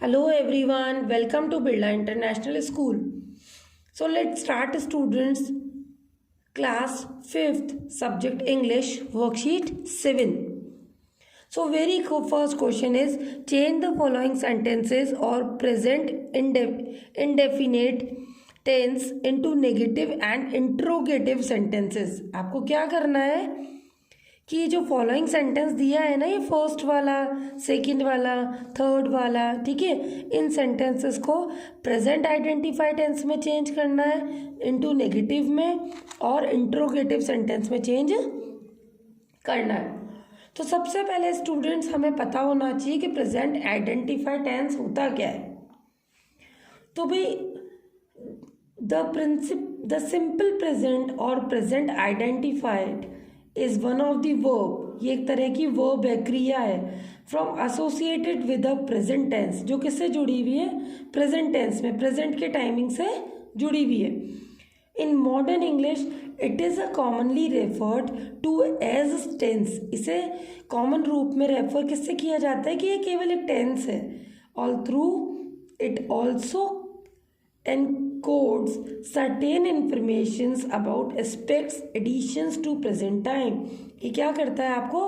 Hello everyone, welcome to Birla International School. So let's start students class 5th subject English worksheet 7. So first question is change the following sentences or present indefinite tense into negative and interrogative sentences. आपको क्या करना है कि जो following sentence दिया है ना, ये फर्स्ट वाला, सेकंड वाला, थर्ड वाला, ठीक है, इन सेंटेंसेस को प्रेजेंट आइडेंटिफाई टेंस में चेंज करना है, इनटू नेगेटिव में, और इंट्रोगेटिव सेंटेंस में चेंज करना है। तो सबसे पहले स्टूडेंट्स हमें पता होना चाहिए कि प्रेजेंट आइडेंटिफाई टेंस होता क्या है। तो भाई द सिंपल प्रेजेंट और present identified is one of the verb, ये एक तरह की वर्ब है, क्रिया है, from associated with the present tense, जो किससे जुड़ी हुई है, प्रेजेंट टेंस में, प्रेजेंट के टाइमिंग से जुड़ी हुई है। In modern English it is a commonly referred to as tense, इसे कॉमन रूप में रेफर किससे किया जाता है कि ये केवल एक टेंस है। All through it also encodes certain informations about aspects additions to present time। ये क्या करता है, आपको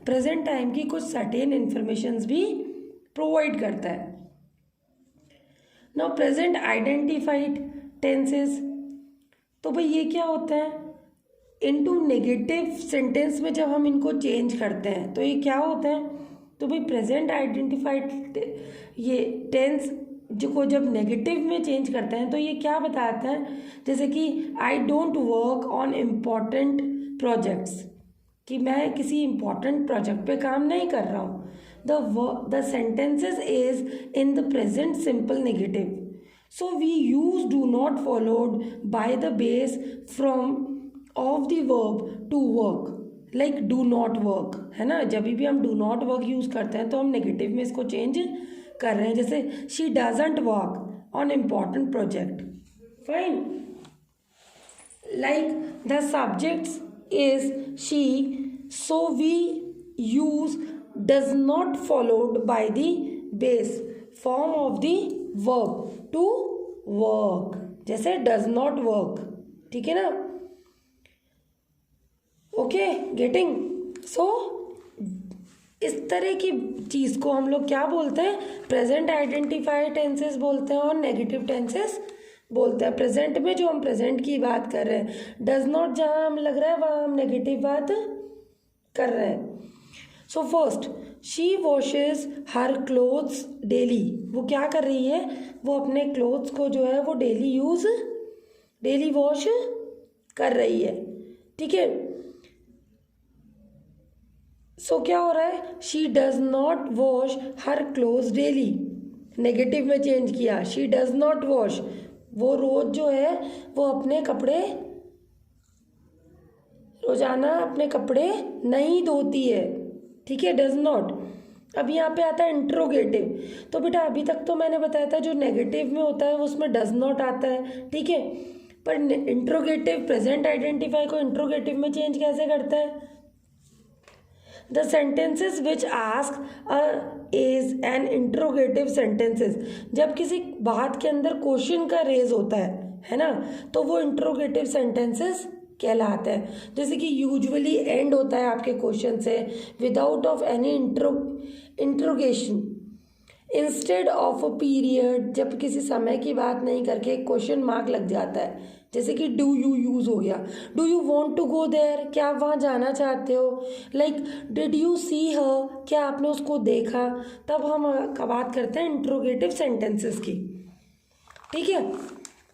प्रेजेंट टाइम की कुछ सर्टेन इंफॉर्मेशंस भी प्रोवाइड करता है। नाउ प्रेजेंट आइडेंटिफाइड टेंसेस, तो भाई ये क्या होता है, इनटू नेगेटिव सेंटेंस में जब हम इनको चेंज करते हैं तो ये क्या होता है, तो भाई प्रेजेंट आइडेंटिफाइड ये टेंस को जब नेगेटिव में चेंज करते हैं तो ये क्या बताता है, जैसे कि I don't work on important projects, कि मैं किसी इम्पॉर्टेंट प्रोजेक्ट पे काम नहीं कर रहा हूँ। The sentences is in the present simple negative, so we use do not followed by the base from of the verb to work, like do not work है ना, जब भी हम डू नॉट वर्क यूज करते हैं तो हम negative में इसको चेंज कर रहे हैं, जैसे she doesn't work on important project, fine. Like the subject is she, so we use does not followed by the base form of the verb to work, जैसे डज नॉट वर्क, ठीक है ना, okay getting. सो इस तरह की चीज़ को हम लोग क्या बोलते हैं, प्रेजेंट आइडेंटिफाइड टेंसेस बोलते हैं और नेगेटिव टेंसेस बोलते हैं। प्रेजेंट में जो हम प्रेजेंट की बात कर रहे हैं, डज नॉट जहाँ हम लग रहा है वहाँ हम नेगेटिव बात कर रहे हैं। So first, she washes her clothes daily, वो क्या कर रही है, वो अपने क्लोथ्स को जो है वो डेली वॉश कर रही है, ठीक है। सो क्या हो रहा है, she does not wash her clothes daily, negative में चेंज किया, शी डज नॉट वॉश, वो रोज जो है वो अपने कपड़े रोजाना अपने कपड़े नहीं धोती है, ठीक है, डज नॉट। अब यहाँ पे आता है इंट्रोगेटिव, तो बेटा अभी तक तो मैंने बताया था जो नेगेटिव में होता है उसमें डज नॉट आता है, ठीक है, पर इंट्रोगेटिव प्रेजेंट आइडेंटिफाई को इंट्रोगेटिव में चेंज कैसे करता है। The sentences which ask is an interrogative sentences, जब किसी बात के अंदर क्वेश्चन का रेज होता है ना, तो वो इंट्रोगेटिव सेंटेंसेस कहलाते हैं। जैसे कि यूजुअली एंड होता है आपके क्वेश्चन से without of any interrogation, instead of a period, जब किसी समय की बात नहीं करके क्वेश्चन मार्क लग जाता है, जैसे कि डू यू यूज़ हो गया, do you want to go there, क्या आप वहाँ जाना चाहते हो, like did you see her, क्या आपने उसको देखा, तब हम बात करते हैं इंट्रोगेटिव सेंटेंसेस की, ठीक है।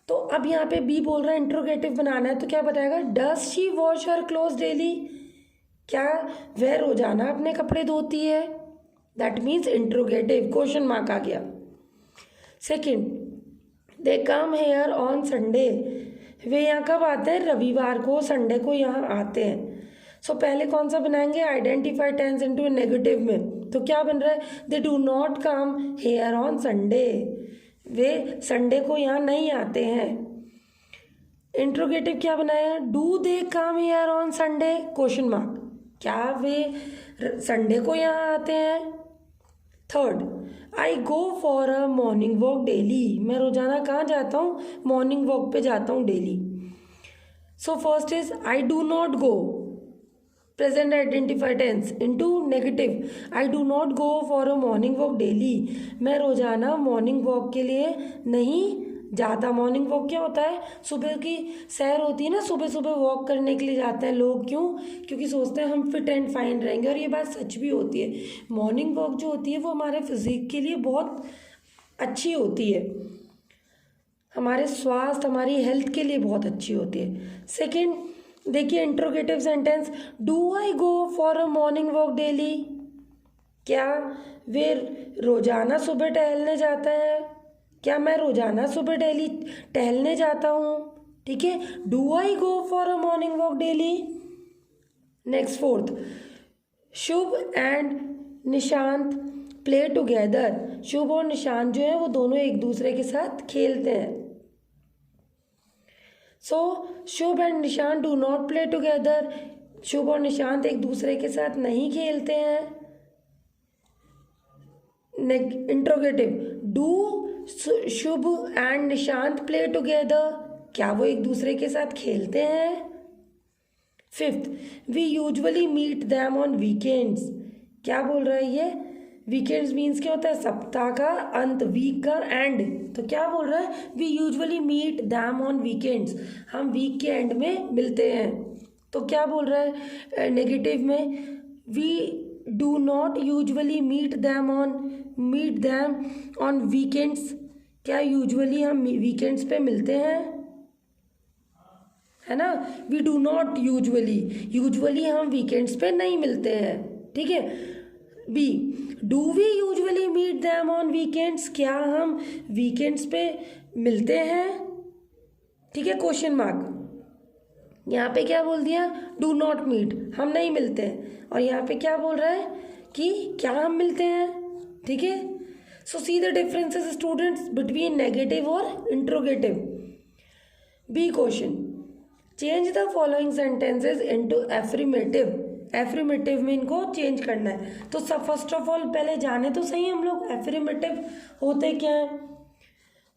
तो अब यहाँ पे बी बोल रहा है इंट्रोगेटिव बनाना है, तो क्या बताएगा, does she wash her clothes daily, क्या वह रोजाना अपने कपड़े धोती है, that means interrogative, question mark आ गया। Second, they come here on Sunday, वे यहाँ कब आते हैं, रविवार को, संडे को यहाँ आते हैं। सो पहले कौन सा बनाएंगे, आइडेंटिफाई टेंस इनटू नेगेटिव में, तो क्या बन रहा है, they do not come here on Sunday, way Sunday को यहाँ नहीं आते हैं। इंट्रोगेटिव क्या बनाया, do they come here on Sunday, question mark, क्या वे संडे को यहाँ आते हैं, third, I go for a morning walk daily, मैं रोजाना कहाँ जाता हूँ, मॉर्निंग वॉक पे जाता हूँ daily. So first is I do not go, present identified tense into negative, I do not go for a morning walk daily, मैं रोजाना मॉर्निंग वॉक के लिए नहीं जाता। मॉर्निंग वॉक क्या होता है, सुबह की सैर होती है ना, सुबह सुबह वॉक करने के लिए जाते हैं लोग, क्यों, क्योंकि सोचते हैं हम फिट एंड फाइन रहेंगे, और ये बात सच भी होती है। मॉर्निंग वॉक जो होती है वो हमारे फिजिक के लिए बहुत अच्छी होती है, हमारे स्वास्थ्य हमारी हेल्थ के लिए बहुत अच्छी होती है। सेकंड देखिए interrogative sentence, do I go for a morning walk daily, क्या वे रोजाना सुबह टहलने जाता है, क्या मैं रोजाना सुबह डेली टहलने जाता हूँ, ठीक है। Do I go for a morning walk daily. Next fourth, Shubh and Nishant play together, Shubh और निशांत जो है वो दोनों एक दूसरे के साथ खेलते हैं। So Shubh and Nishant do not play together, Shubh और निशांत एक दूसरे के साथ नहीं खेलते हैं। Interrogative, do Shubh and Nishant play together, क्या वो एक दूसरे के साथ खेलते हैं। Fifth, we usually meet them on weekends, क्या बोल रहा है ये, वीकेंड्स मीन्स क्या होता है, सप्ताह का अंत, वीक का एंड, तो क्या बोल रहा है, we usually meet them on weekends, हम वीक के एंड में मिलते हैं। तो क्या बोल रहा है नेगेटिव में, we do not usually meet them on weekends, क्या यूजुअली हम वीकेंड्स पे मिलते हैं, है ना। वी डू नॉट यूजुअली हम वीकेंड्स पे नहीं मिलते हैं, ठीक है। B, do we usually meet them on weekends, क्या हम वीकेंड्स पे मिलते हैं, ठीक है, क्वेश्चन मार्क। यहाँ पे क्या बोल दिया, डू नॉट मीट, हम नहीं मिलते हैं, और यहाँ पे क्या बोल रहा है कि क्या हम मिलते हैं, ठीक है। So see the differences students between negative और interrogative. B question, change the following sentences into affirmative, affirmative में इनको चेंज करना है। तो सब फर्स्ट ऑफ ऑल पहले जाने तो सही हम लोग एफर्मेटिव होते क्या हैं,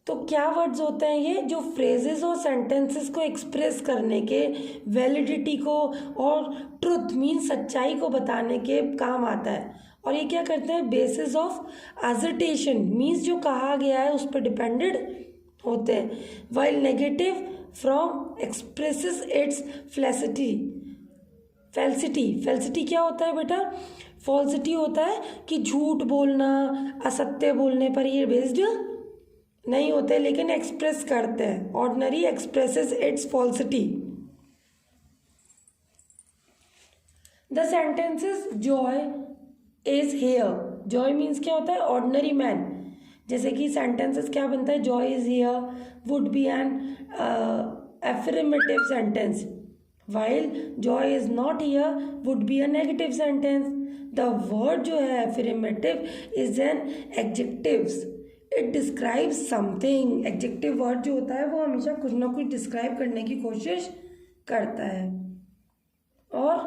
तो क्या वर्ड्स होते हैं ये, जो फ्रेजेस और सेंटेंसेस को एक्सप्रेस करने के, वैलिडिटी को और ट्रुथ मीन सच्चाई को बताने के काम आता है। और ये क्या करते हैं, बेसिस ऑफ असर्टेशन मीन्स जो कहा गया है उस पर डिपेंडेड होते हैं। While negative from expresses its falsity क्या होता है बेटा, फॉल्सिटी होता है कि झूठ बोलना, असत्य बोलने पर ये बेस्ड नहीं होते, लेकिन एक्सप्रेस करते हैं। Ordinary expresses it's falsity. The sentences Joy is hair, Joy means क्या होता है, ऑर्डिनरी मैन, जैसे कि सेंटेंसेस क्या बनता है, Joy is here would be an affirmative sentence, while joy is not here would be a negative sentence. The word जो है affirmative is an adjectives, it describes something. adjective word जो होता है वो हमेशा कुछ ना कुछ describe करने की कोशिश करता है और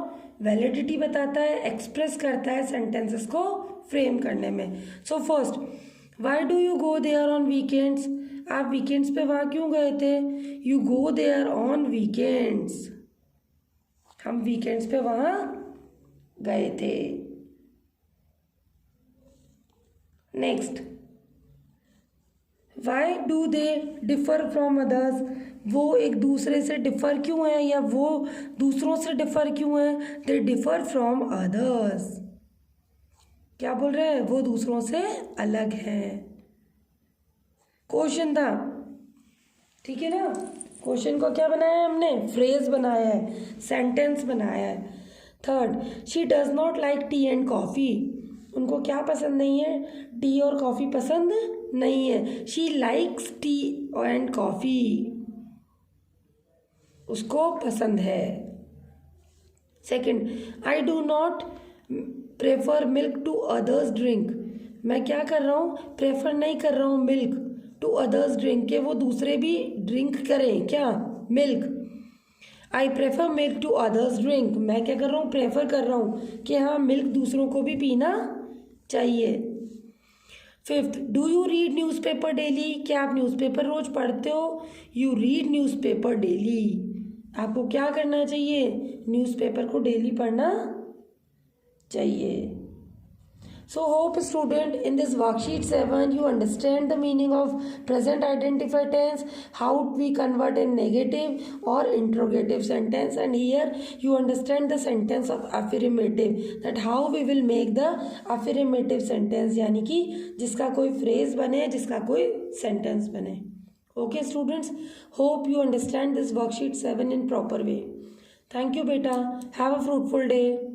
validity बताता है, express करता है sentences को frame करने में. So first, why do you go there on weekends? आप weekends पे वहाँ क्यों गए थे? You go there on weekends. हम वीकेंड्स पे वहाँ गए थे. Next, why do they differ from others, वो एक दूसरे से डिफर क्यों है या वो दूसरों से डिफर क्यों है, दे डिफर फ्रॉम अदर्स, क्या बोल रहे हैं, वो दूसरों से अलग है. क्वेश्चन था, ठीक है ना. क्वेश्चन को क्या बनाया है हमने, फ्रेज बनाया है, सेंटेंस बनाया है. Third, she does not like T and coffee, उनको क्या पसंद नहीं है, टी और कॉफ़ी पसंद नहीं है. She likes tea and coffee, उसको पसंद है. Second, I do not prefer milk to others drink, मैं क्या कर रहा हूँ, प्रेफर नहीं कर रहा हूँ मिल्क टू अदर्स ड्रिंक, के वो दूसरे भी ड्रिंक करें, क्या, milk. I prefer milk to others drink, मैं क्या कर रहा हूँ, प्रेफर कर रहा हूँ कि हाँ मिल्क दूसरों को भी पीना चाहिए. Fifth, do you read newspaper daily? क्या आप न्यूज़पेपर रोज पढ़ते हो? You read newspaper daily. आपको क्या करना चाहिए? न्यूज़पेपर को डेली पढ़ना चाहिए। So hope student in this worksheet 7 you understand the meaning of present identified tense, how we convert in negative or interrogative sentence, and here you understand the sentence of affirmative, that how we will make the affirmative sentence, यानी कि जिसका कोई phrase बने, जिसका कोई sentence बने. Okay students, hope you understand this worksheet 7 in proper way. Thank you beta, have a fruitful day.